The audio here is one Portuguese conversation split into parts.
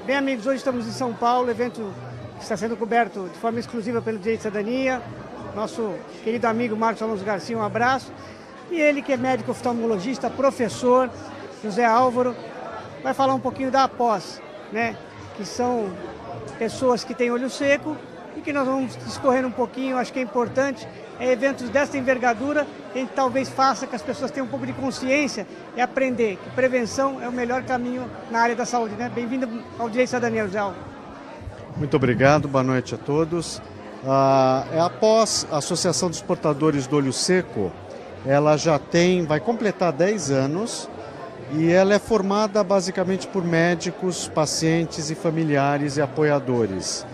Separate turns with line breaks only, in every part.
Bem, amigos, hoje estamos em São Paulo, evento que está sendo coberto de forma exclusiva pelo Direito de Cidadania. Nosso querido amigo Marcos Alonso Garcia, um abraço. E ele, que é médico oftalmologista, professor, José Álvaro, vai falar um pouquinho da APOS, né? Que são pessoas que têm olho seco e que nós vamos discorrer um pouquinho, acho que é importante. Eventos dessa envergadura, que a gente talvez faça que as pessoas tenham um pouco de consciência e aprender que prevenção é o melhor caminho na área da saúde, né? Bem-vindo ao Direito de Cidadania, José Álvaro.
Muito obrigado, boa noite a todos. A APOS, a Associação dos Portadores do Olho Seco, ela já vai completar 10 anos e ela é formada basicamente por médicos, pacientes e familiares e apoiadores.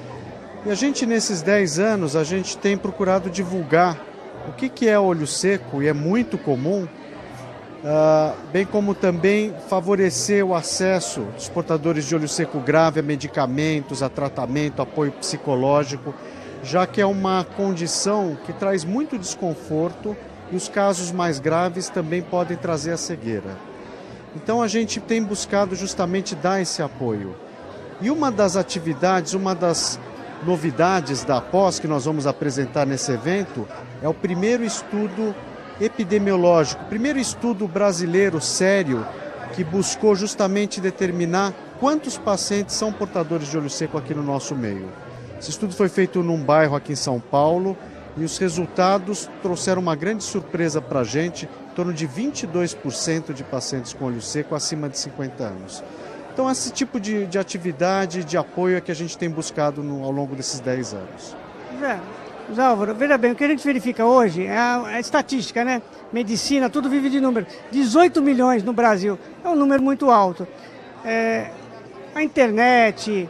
E a gente, nesses 10 anos, a gente tem procurado divulgar o que é olho seco, e é muito comum, bem como também favorecer o acesso dos portadores de olho seco grave a medicamentos, a tratamento, apoio psicológico, já que é uma condição que traz muito desconforto e os casos mais graves também podem trazer a cegueira. Então a gente tem buscado justamente dar esse apoio. E uma das atividades, uma das novidades da APOS que nós vamos apresentar nesse evento é o primeiro estudo epidemiológico, o primeiro estudo brasileiro sério que buscou justamente determinar quantos pacientes são portadores de olho seco aqui no nosso meio. Esse estudo foi feito num bairro aqui em São Paulo e os resultados trouxeram uma grande surpresa para a gente, em torno de 22% de pacientes com olho seco acima de 50 anos. Então, esse tipo de atividade, de apoio é que a gente tem buscado ao longo desses 10 anos.
José Álvaro, veja bem, o que a gente verifica hoje é a estatística, né? Medicina, tudo vive de número. 18 milhões no Brasil, é um número muito alto. A internet,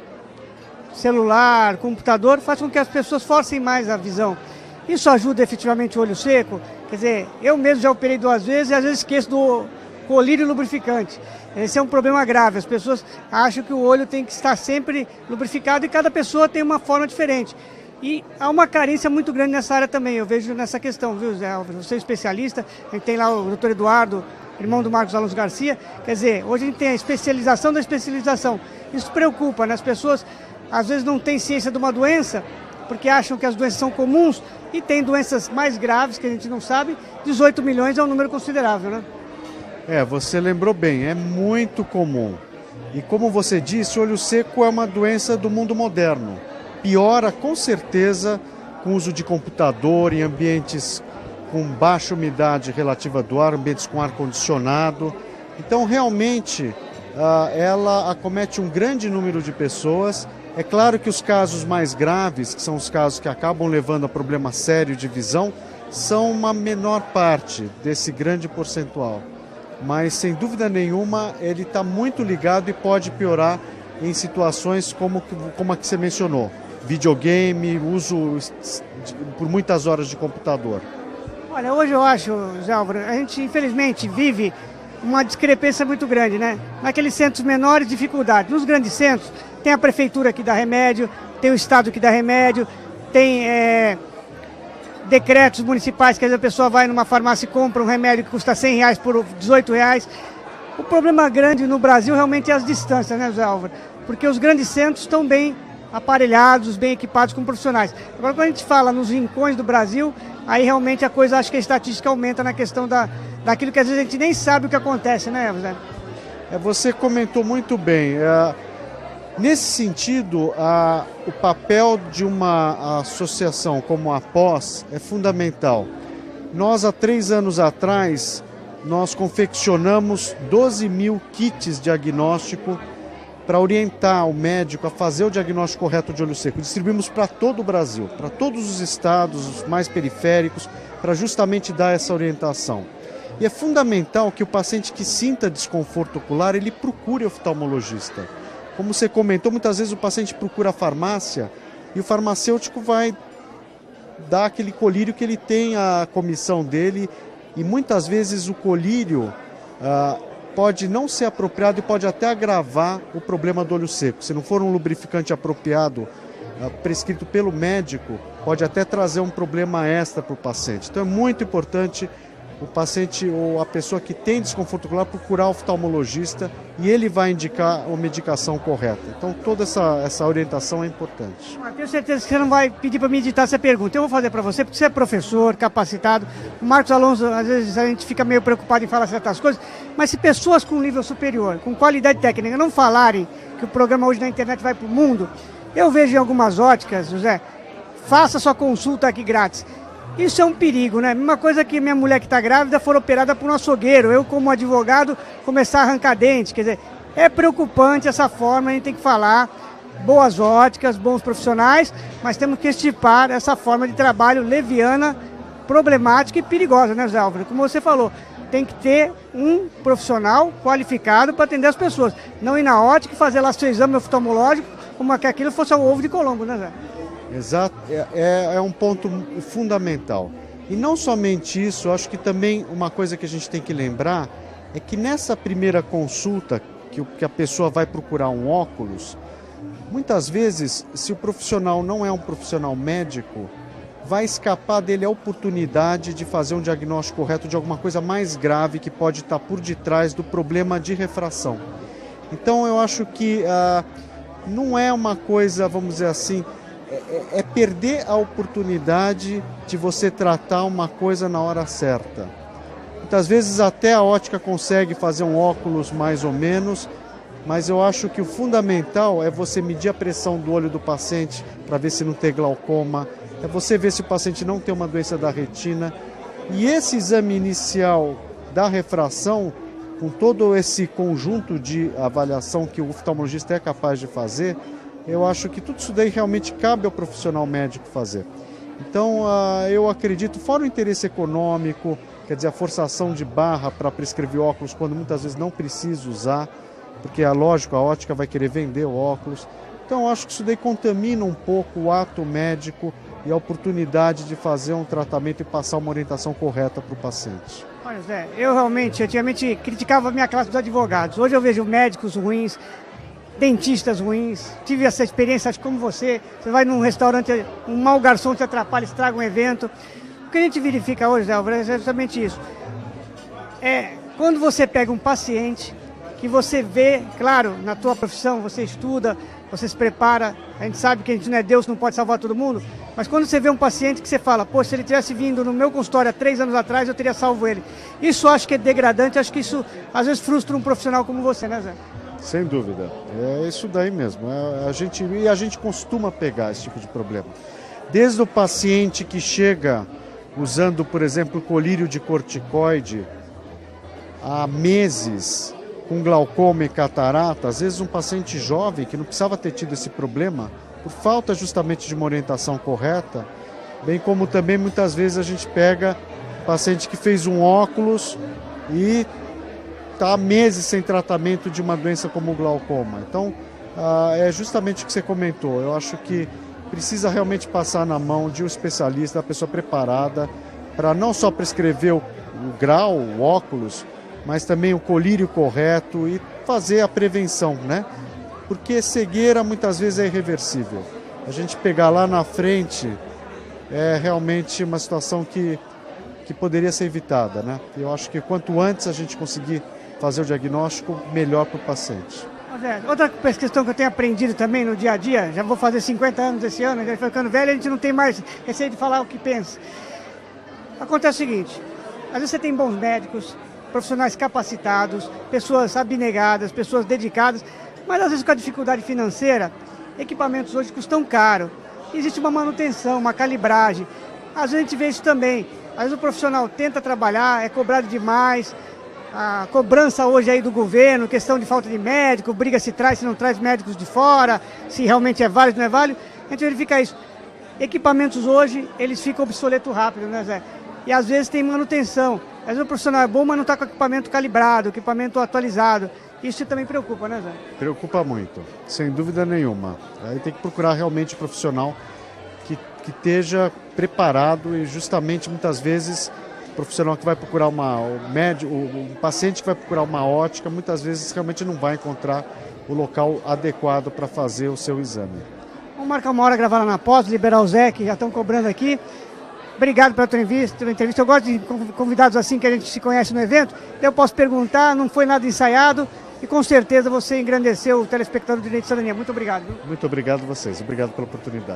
celular, computador, faz com que as pessoas forcem mais a visão. Isso ajuda efetivamente o olho seco? Quer dizer, eu mesmo já operei 2 vezes e às vezes esqueço do colírio lubrificante. Esse é um problema grave. As pessoas acham que o olho tem que estar sempre lubrificado e cada pessoa tem uma forma diferente. E há uma carência muito grande nessa área também, eu vejo nessa questão, viu, Zé Álvaro? Você é especialista, a gente tem lá o doutor Eduardo, irmão do Marcos Alonso Garcia. Quer dizer, hoje a gente tem a especialização da especialização. Isso preocupa, né? As pessoas às vezes não têm ciência de uma doença, porque acham que as doenças são comuns e tem doenças mais graves que a gente não sabe. 18 milhões é um número considerável, né?
Você lembrou bem, é muito comum. E como você disse, o olho seco é uma doença do mundo moderno. Piora com certeza com o uso de computador em ambientes com baixa umidade relativa do ar, ambientes com ar-condicionado. Então, realmente, ela acomete um grande número de pessoas. É claro que os casos mais graves, que são os casos que acabam levando a problema sério de visão, são uma menor parte desse grande percentual. Mas, sem dúvida nenhuma, ele está muito ligado e pode piorar em situações como a que você mencionou. Videogame, uso por muitas horas de computador.
Olha, hoje eu acho, Zé Álvaro, a gente infelizmente vive uma discrepância muito grande, né? Naqueles centros menores, dificuldade. Nos grandes centros, tem a prefeitura que dá remédio, tem o estado que dá remédio, tem decretos municipais que às vezes a pessoa vai numa farmácia e compra um remédio que custa R$100 por R$18. O problema grande no Brasil realmente é as distâncias, né, José Álvaro? Porque os grandes centros estão bem aparelhados, bem equipados com profissionais. Agora, quando a gente fala nos rincões do Brasil, aí realmente a coisa, acho que a estatística aumenta na questão daquilo que às vezes a gente nem sabe o que acontece, né, José?
Você comentou muito bem. Nesse sentido, o papel de uma associação como a APOS é fundamental. Nós, há 3 anos atrás, nós confeccionamos 12 mil kits diagnóstico para orientar o médico a fazer o diagnóstico correto de olho seco. Distribuímos para todo o Brasil, para todos os estados, os mais periféricos, para justamente dar essa orientação. E é fundamental que o paciente que sinta desconforto ocular, ele procure oftalmologista. Como você comentou, muitas vezes o paciente procura a farmácia e o farmacêutico vai dar aquele colírio que ele tem a comissão dele e muitas vezes o colírio pode não ser apropriado e pode até agravar o problema do olho seco. Se não for um lubrificante apropriado, prescrito pelo médico, pode até trazer um problema extra para o paciente. Então é muito importante o paciente ou a pessoa que tem desconforto ocular procurar o oftalmologista e ele vai indicar a medicação correta. Então toda essa orientação é importante.
Tenho certeza que você não vai pedir para me editar essa pergunta. Eu vou fazer para você, porque você é professor, capacitado. O Marcos Alonso, às vezes a gente fica meio preocupado em falar certas coisas, mas se pessoas com nível superior, com qualidade técnica, não falarem que o programa hoje na internet vai para o mundo, eu vejo em algumas óticas, José, faça sua consulta aqui grátis. Isso é um perigo, né? Mesma coisa que minha mulher que está grávida for operada por um açougueiro. Eu, como advogado, começar a arrancar dente. Quer dizer, é preocupante essa forma, a gente tem que falar. Boas óticas, bons profissionais, mas temos que estipar essa forma de trabalho leviana, problemática e perigosa, né, Zé Álvaro? Como você falou, tem que ter um profissional qualificado para atender as pessoas. Não ir na ótica e fazer lá seu exame oftalmológico como que aquilo fosse o ovo de Colombo, né, Zé?
Exato, é um ponto fundamental. E não somente isso, acho que também uma coisa que a gente tem que lembrar é que nessa primeira consulta que a pessoa vai procurar um óculos, muitas vezes, se o profissional não é um profissional médico, vai escapar dele a oportunidade de fazer um diagnóstico correto de alguma coisa mais grave que pode estar por detrás do problema de refração. Então eu acho que não é uma coisa, vamos dizer assim, é perder a oportunidade de você tratar uma coisa na hora certa. Muitas vezes até a ótica consegue fazer um óculos mais ou menos, mas eu acho que o fundamental é você medir a pressão do olho do paciente para ver se não tem glaucoma, é você ver se o paciente não tem uma doença da retina. E esse exame inicial da refração, com todo esse conjunto de avaliação que o oftalmologista é capaz de fazer, eu acho que tudo isso daí realmente cabe ao profissional médico fazer. Então, eu acredito, fora o interesse econômico, quer dizer, a forçação de barra para prescrever óculos quando muitas vezes não precisa usar, porque é lógico, a ótica vai querer vender o óculos. Então, eu acho que isso daí contamina um pouco o ato médico e a oportunidade de fazer um tratamento e passar uma orientação correta para o paciente.
Olha, Zé, eu realmente, antigamente, criticava a minha classe dos advogados. Hoje eu vejo médicos ruins, dentistas ruins, tive essa experiência, acho como você vai num restaurante, um mau garçom te atrapalha, estraga um evento. O que a gente verifica hoje, Zé Álvaro, é exatamente isso. Quando você pega um paciente que você vê, claro, na tua profissão, você estuda, você se prepara, a gente sabe que a gente não é Deus, não pode salvar todo mundo, mas quando você vê um paciente que você fala, pô, se ele tivesse vindo no meu consultório há 3 anos atrás, eu teria salvo ele. Isso acho que é degradante, acho que isso às vezes frustra um profissional como você, né, Zé?
Sem dúvida, é isso daí mesmo. A gente costuma pegar esse tipo de problema. Desde o paciente que chega usando, por exemplo, colírio de corticoide há meses, com glaucoma e catarata, às vezes um paciente jovem que não precisava ter tido esse problema, por falta justamente de uma orientação correta, bem como também muitas vezes a gente pega paciente que fez um óculos e está há meses sem tratamento de uma doença como o glaucoma. Então, é justamente o que você comentou. Eu acho que precisa realmente passar na mão de um especialista, da pessoa preparada, para não só prescrever o grau, o óculos, mas também o colírio correto e fazer a prevenção, né? Porque cegueira muitas vezes é irreversível. A gente pegar lá na frente é realmente uma situação que poderia ser evitada, né? Eu acho que quanto antes a gente conseguir fazer o diagnóstico, melhor para o paciente.
Outra questão que eu tenho aprendido também no dia a dia, já vou fazer 50 anos esse ano, já ficando velho, a gente não tem mais receio de falar o que pensa. Acontece o seguinte, às vezes você tem bons médicos, profissionais capacitados, pessoas abnegadas, pessoas dedicadas, mas às vezes com a dificuldade financeira, equipamentos hoje custam caro. Existe uma manutenção, uma calibragem. Às vezes a gente vê isso também. Às vezes o profissional tenta trabalhar, é cobrado demais. A cobrança hoje aí do governo, questão de falta de médico, briga se traz, se não traz médicos de fora, se realmente é válido, não é válido. A gente verifica isso. Equipamentos hoje, eles ficam obsoletos rápido, né, Zé? E às vezes tem manutenção. Às vezes o profissional é bom, mas não está com o equipamento calibrado, equipamento atualizado. Isso também preocupa, né, Zé?
Preocupa muito, sem dúvida nenhuma. Aí tem que procurar realmente um profissional que esteja preparado e justamente muitas vezes o profissional que vai procurar o paciente que vai procurar uma ótica, muitas vezes realmente não vai encontrar o local adequado para fazer o seu exame.
Vamos marcar uma hora, gravar lá na pós, liberar o Zé, que já estão cobrando aqui. Obrigado pela tua entrevista. Eu gosto de convidados assim que a gente se conhece no evento. Eu posso perguntar, não foi nada ensaiado e com certeza você engrandeceu o telespectador do Direito de Cidadania. Muito obrigado. Viu?
Muito obrigado a vocês. Obrigado pela oportunidade.